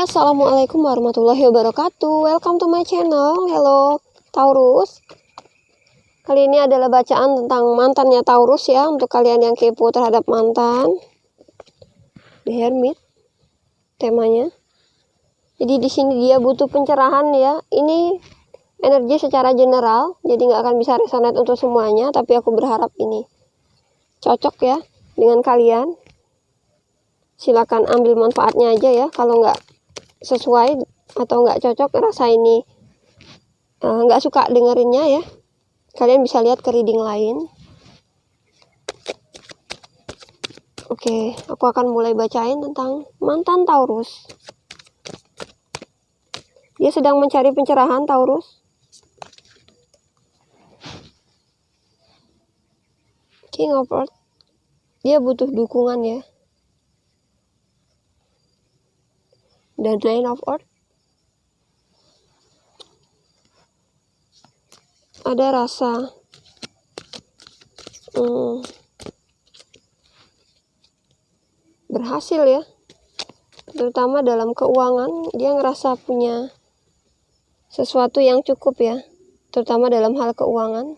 Assalamualaikum warahmatullahi wabarakatuh. Welcome to my channel. Hello Taurus. Kali ini adalah bacaan tentang mantannya Taurus ya, untuk kalian yang kepo terhadap mantan. The Hermit temanya. Jadi di sini dia butuh pencerahan ya. Ini energi secara general, jadi nggak akan bisa resonate untuk semuanya, tapi aku berharap ini cocok ya dengan kalian. Silakan ambil manfaatnya aja ya. Kalau nggak sesuai atau nggak cocok, rasa ini nggak suka dengerinnya ya, kalian bisa lihat ke reading lain. Oke, aku akan mulai bacain tentang mantan Taurus. Dia sedang mencari pencerahan, Taurus. King of Earth. Dia butuh dukungan ya. Dan Nine of Earth. Ada rasa berhasil ya, terutama dalam keuangan. Dia ngerasa punya sesuatu yang cukup ya, terutama dalam hal keuangan.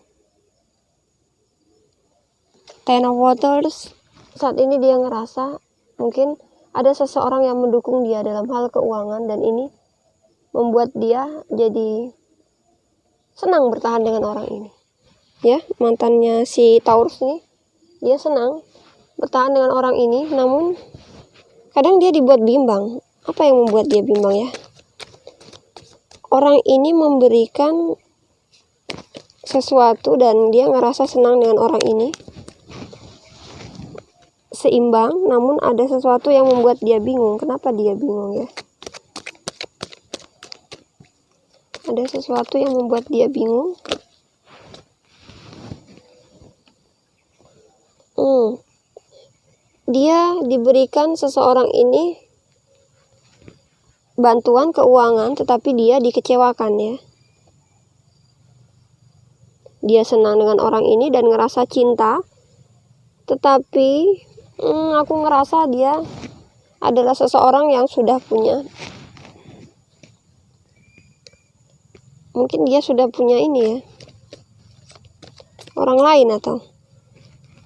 Ten of Waters. Saat ini dia ngerasa mungkin ada seseorang yang mendukung dia dalam hal keuangan, dan ini membuat dia jadi senang bertahan dengan orang ini. Ya, mantannya si Taurus ini, dia senang bertahan dengan orang ini, namun kadang dia dibuat bimbang. Apa yang membuat dia bimbang ya? Orang ini memberikan sesuatu dan dia ngerasa senang dengan orang ini. Seimbang, namun ada sesuatu yang membuat dia bingung. Kenapa dia bingung ya? Ada sesuatu yang membuat dia bingung. Dia diberikan seseorang ini bantuan keuangan, tetapi dia dikecewakan ya. Dia senang dengan orang ini dan ngerasa cinta, tetapi aku ngerasa dia adalah seseorang yang sudah punya, mungkin dia sudah punya ini ya, orang lain atau.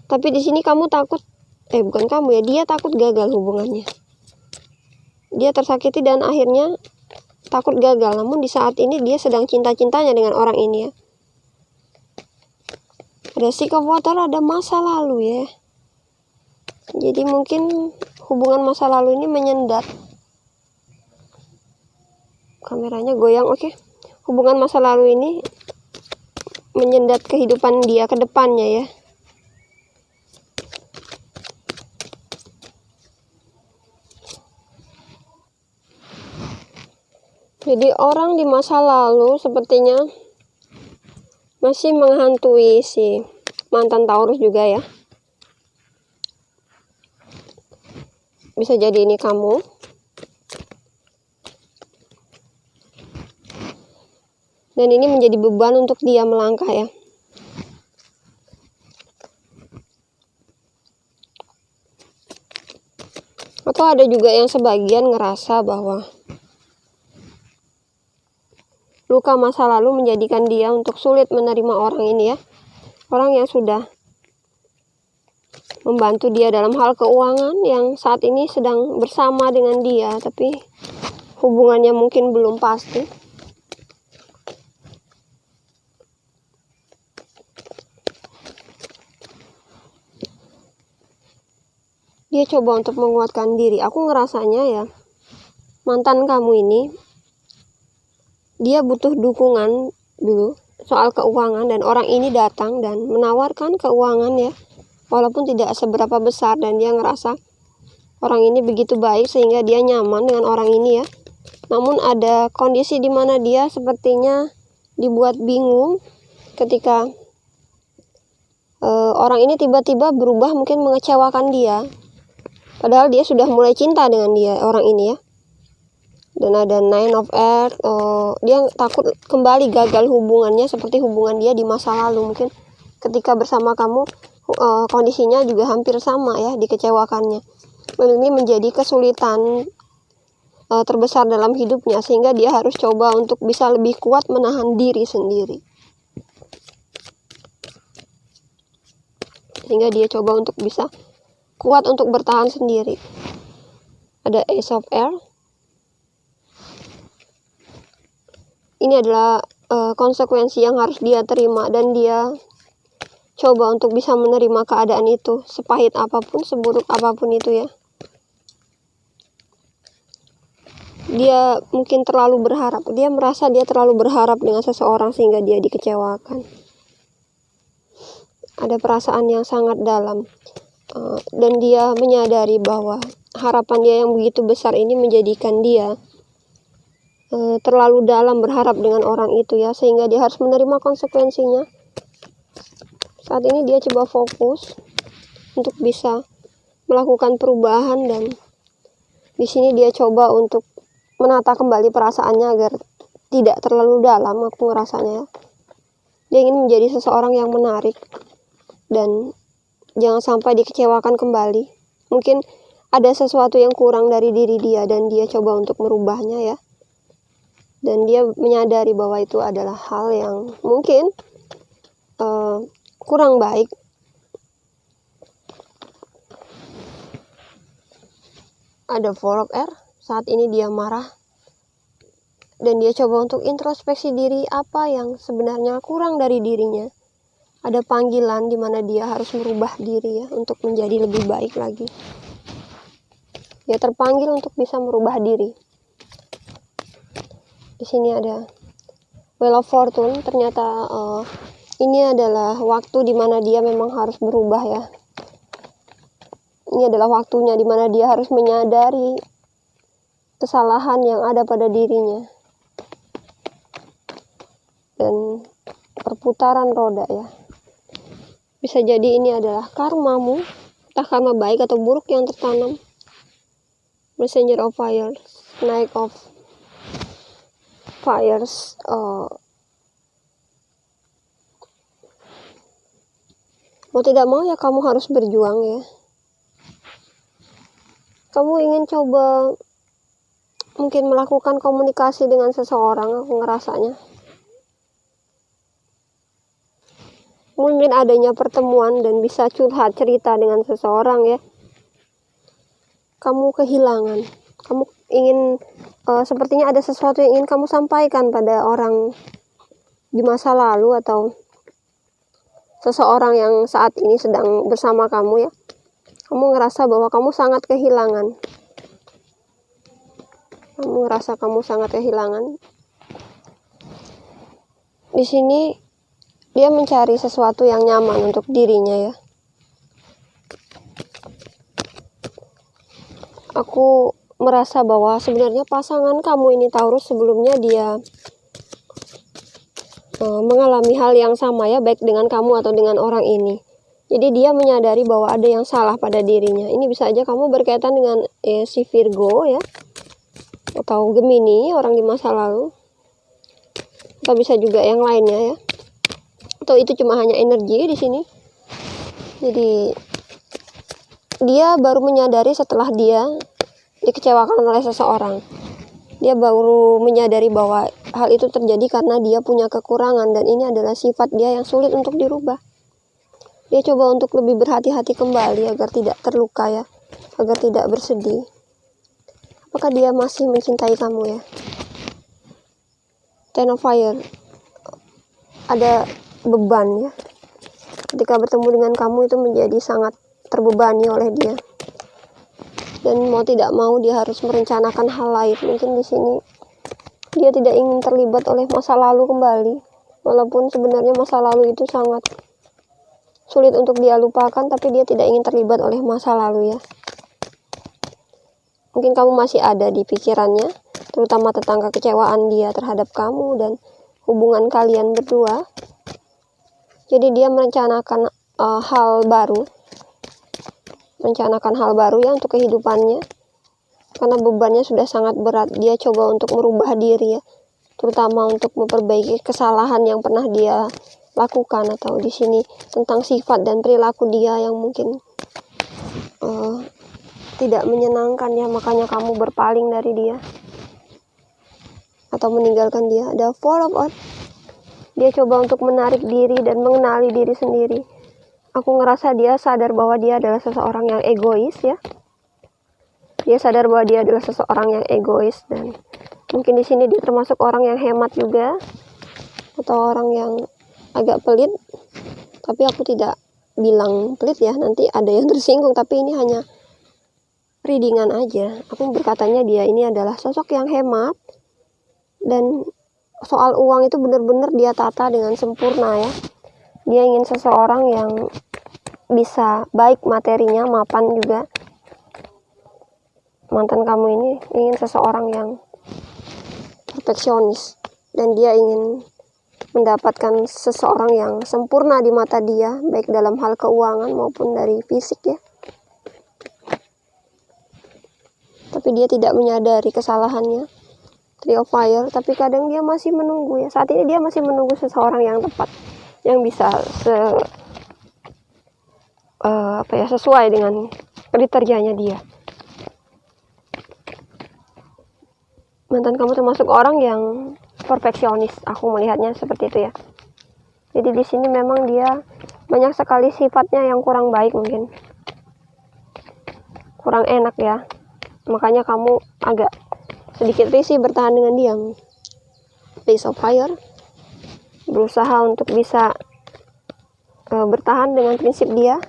Tapi di sini kamu takut, bukan kamu ya, dia takut gagal hubungannya. Dia tersakiti dan akhirnya takut gagal. Namun di saat ini dia sedang cinta-cintanya dengan orang ini ya. Ada Six of Water, ada masa lalu ya. Jadi mungkin hubungan masa lalu ini menyendat. Kameranya goyang, oke. Hubungan masa lalu ini menyendat kehidupan dia ke depannya ya. Jadi orang di masa lalu sepertinya masih menghantui si mantan Taurus juga ya. Bisa jadi ini kamu. Dan ini menjadi beban untuk dia melangkah ya. Atau ada juga yang sebagian ngerasa bahwa luka masa lalu menjadikan dia untuk sulit menerima orang ini ya. Orang yang sudah membantu dia dalam hal keuangan, yang saat ini sedang bersama dengan dia, tapi hubungannya mungkin belum pasti. Dia coba untuk menguatkan diri. Aku ngerasanya ya, mantan kamu ini dia butuh dukungan dulu soal keuangan, dan orang ini datang dan menawarkan keuangan ya, walaupun tidak seberapa besar, dan dia ngerasa orang ini begitu baik sehingga dia nyaman dengan orang ini ya. Namun ada kondisi di mana dia sepertinya dibuat bingung ketika orang ini tiba-tiba berubah, mungkin mengecewakan dia, padahal dia sudah mulai cinta dengan dia, orang ini ya. Dan ada Nine of Earth. Dia takut kembali gagal hubungannya seperti hubungan dia di masa lalu. Mungkin ketika bersama kamu kondisinya juga hampir sama ya, dikecewakannya. Ini menjadi kesulitan terbesar dalam hidupnya, sehingga dia harus coba untuk bisa lebih kuat menahan diri sendiri. Sehingga dia coba untuk bisa kuat untuk bertahan sendiri. Ada Ace of Air. Ini adalah konsekuensi yang harus dia terima, dan dia coba untuk bisa menerima keadaan itu, sepahit apapun, seburuk apapun itu ya. Dia mungkin terlalu berharap, dia merasa dia terlalu berharap dengan seseorang sehingga dia dikecewakan. Ada perasaan yang sangat dalam, dan dia menyadari bahwa harapan dia yang begitu besar ini menjadikan dia terlalu dalam berharap dengan orang itu ya, sehingga dia harus menerima konsekuensinya. Saat ini dia coba fokus untuk bisa melakukan perubahan, dan di sini dia coba untuk menata kembali perasaannya agar tidak terlalu dalam. Aku ngerasanya dia ingin menjadi seseorang yang menarik dan jangan sampai dikecewakan kembali. Mungkin ada sesuatu yang kurang dari diri dia dan dia coba untuk merubahnya ya. Dan dia menyadari bahwa itu adalah hal yang mungkin kurang baik. Ada Four of Air. Saat ini dia marah dan dia coba untuk introspeksi diri apa yang sebenarnya kurang dari dirinya. Ada panggilan di mana dia harus merubah diri ya, untuk menjadi lebih baik lagi. Dia terpanggil untuk bisa merubah diri. Di sini ada Wheel of Fortune. Ternyata ini adalah waktu di mana dia memang harus berubah ya. Ini adalah waktunya di mana dia harus menyadari kesalahan yang ada pada dirinya. Dan perputaran roda ya. Bisa jadi ini adalah karmamu, entah karma baik atau buruk yang tertanam. Messenger of Fire, Knight of Fires. Mau tidak mau ya kamu harus berjuang ya. Kamu ingin coba mungkin melakukan komunikasi dengan seseorang, aku ngerasanya. Mungkin adanya pertemuan dan bisa curhat cerita dengan seseorang ya. Kamu kehilangan. Kamu ingin, sepertinya ada sesuatu yang ingin kamu sampaikan pada orang di masa lalu atau seseorang yang saat ini sedang bersama kamu ya. Kamu ngerasa bahwa kamu sangat kehilangan. Kamu ngerasa kamu sangat kehilangan. Di sini dia mencari sesuatu yang nyaman untuk dirinya ya. Aku merasa bahwa sebenarnya pasangan kamu ini Taurus sebelumnya dia mengalami hal yang sama ya, baik dengan kamu atau dengan orang ini. Jadi dia menyadari bahwa ada yang salah pada dirinya. Ini bisa aja kamu berkaitan dengan si Virgo ya, atau Gemini, orang di masa lalu, atau bisa juga yang lainnya ya. Atau itu cuma hanya energi di sini. Jadi dia baru menyadari setelah dia dikecewakan oleh seseorang. Dia baru menyadari bahwa hal itu terjadi karena dia punya kekurangan, dan ini adalah sifat dia yang sulit untuk dirubah. Dia coba untuk lebih berhati-hati kembali agar tidak terluka ya, agar tidak bersedih. Apakah dia masih mencintai kamu ya? Ten of Fire. Ada beban ya. Ketika bertemu dengan kamu itu menjadi sangat terbebani oleh dia. Dan mau tidak mau dia harus merencanakan hal lain. Mungkin di sini dia tidak ingin terlibat oleh masa lalu kembali. Walaupun sebenarnya masa lalu itu sangat sulit untuk dia lupakan, tapi dia tidak ingin terlibat oleh masa lalu ya. Mungkin kamu masih ada di pikirannya, terutama tentang kekecewaan dia terhadap kamu dan hubungan kalian berdua. Jadi dia merencanakan hal baru ya untuk kehidupannya, karena bebannya sudah sangat berat. Dia coba untuk merubah diri ya, terutama untuk memperbaiki kesalahan yang pernah dia lakukan, atau di sini tentang sifat dan perilaku dia yang mungkin tidak menyenangkan ya, makanya kamu berpaling dari dia. atau meninggalkan dia. Ada Four of Earth. Dia coba untuk menarik diri dan mengenali diri sendiri. Aku ngerasa dia sadar bahwa dia adalah seseorang yang egois ya. Dia sadar bahwa dia adalah seseorang yang egois, dan mungkin di sini dia termasuk orang yang hemat juga, atau orang yang agak pelit. Tapi aku tidak bilang pelit ya, nanti ada yang tersinggung, tapi ini hanya readingan aja. Aku berkatanya dia ini adalah sosok yang hemat, dan soal uang itu benar-benar dia tata dengan sempurna ya. Dia ingin seseorang yang bisa baik materinya, mapan juga. Mantan kamu ini ingin seseorang yang perfeksionis, dan dia ingin mendapatkan seseorang yang sempurna di mata dia, baik dalam hal keuangan maupun dari fisik ya. Tapi dia tidak menyadari kesalahannya. Three of Fire, tapi kadang dia masih menunggu ya. Saat ini dia masih menunggu seseorang yang tepat, yang bisa sesuai dengan kriterianya dia. Mantan kamu termasuk orang yang perfeksionis, aku melihatnya seperti itu ya. Jadi di sini memang dia banyak sekali sifatnya yang kurang baik, mungkin kurang enak ya. Makanya kamu agak sedikit risih bertahan dengan dia. Ace of Fire, berusaha untuk bisa bertahan dengan prinsip dia.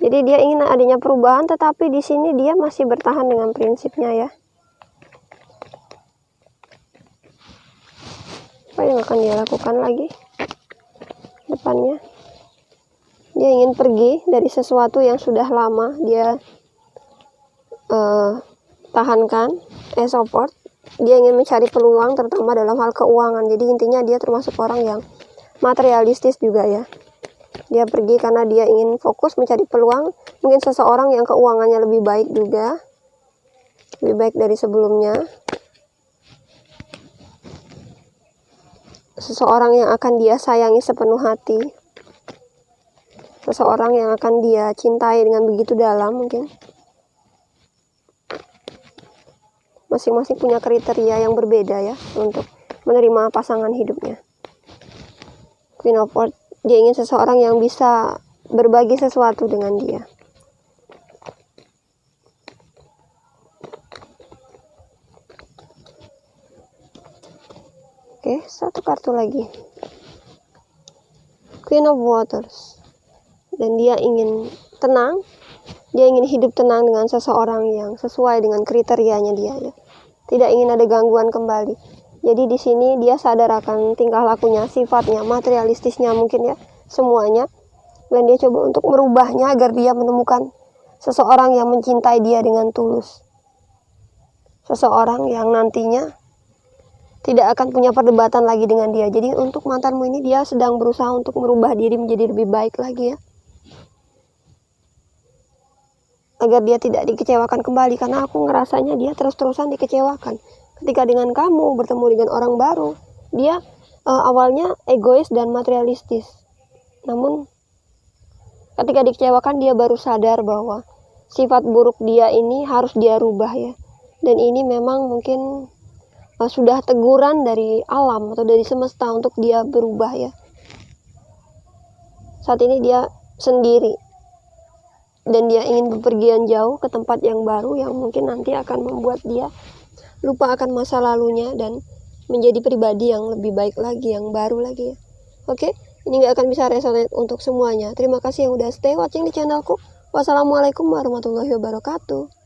Jadi dia ingin adanya perubahan, tetapi di sini dia masih bertahan dengan prinsipnya ya. Apa yang akan dia lakukan lagi depannya? Dia ingin pergi dari sesuatu yang sudah lama dia tahankan. Ace of Swords, dia ingin mencari peluang terutama dalam hal keuangan. Jadi intinya dia termasuk orang yang materialistis juga ya. Dia pergi karena dia ingin fokus mencari peluang. Mungkin seseorang yang keuangannya lebih baik juga, lebih baik dari sebelumnya. Seseorang yang akan dia sayangi sepenuh hati, seseorang yang akan dia cintai dengan begitu dalam. Mungkin masing-masing punya kriteria yang berbeda ya untuk menerima pasangan hidupnya. Queen of Swords, dia ingin seseorang yang bisa berbagi sesuatu dengan dia. Oke, satu kartu lagi. Queen of Waters. Dan dia ingin tenang. Dia ingin hidup tenang dengan seseorang yang sesuai dengan kriterianya dia ya. Tidak ingin ada gangguan kembali. Jadi di sini dia sadar akan tingkah lakunya, sifatnya, materialistisnya mungkin ya, semuanya. Dan dia coba untuk merubahnya agar dia menemukan seseorang yang mencintai dia dengan tulus. Seseorang yang nantinya tidak akan punya perdebatan lagi dengan dia. Jadi untuk mantanmu ini dia sedang berusaha untuk merubah diri menjadi lebih baik lagi ya. Agar dia tidak dikecewakan kembali, karena aku ngerasanya dia terus-terusan dikecewakan. Ketika dengan kamu bertemu dengan orang baru, dia awalnya egois dan materialistis. Namun ketika dikecewakan dia baru sadar bahwa sifat buruk dia ini harus dia rubah ya. Dan ini memang mungkin sudah teguran dari alam atau dari semesta untuk dia berubah ya. Saat ini dia sendiri, dan dia ingin bepergian jauh ke tempat yang baru yang mungkin nanti akan membuat dia lupa akan masa lalunya dan menjadi pribadi yang lebih baik lagi, yang baru lagi ya. Oke, ini gak akan bisa resonate untuk semuanya. Terima kasih yang udah stay watching di channelku. Wassalamualaikum warahmatullahi wabarakatuh.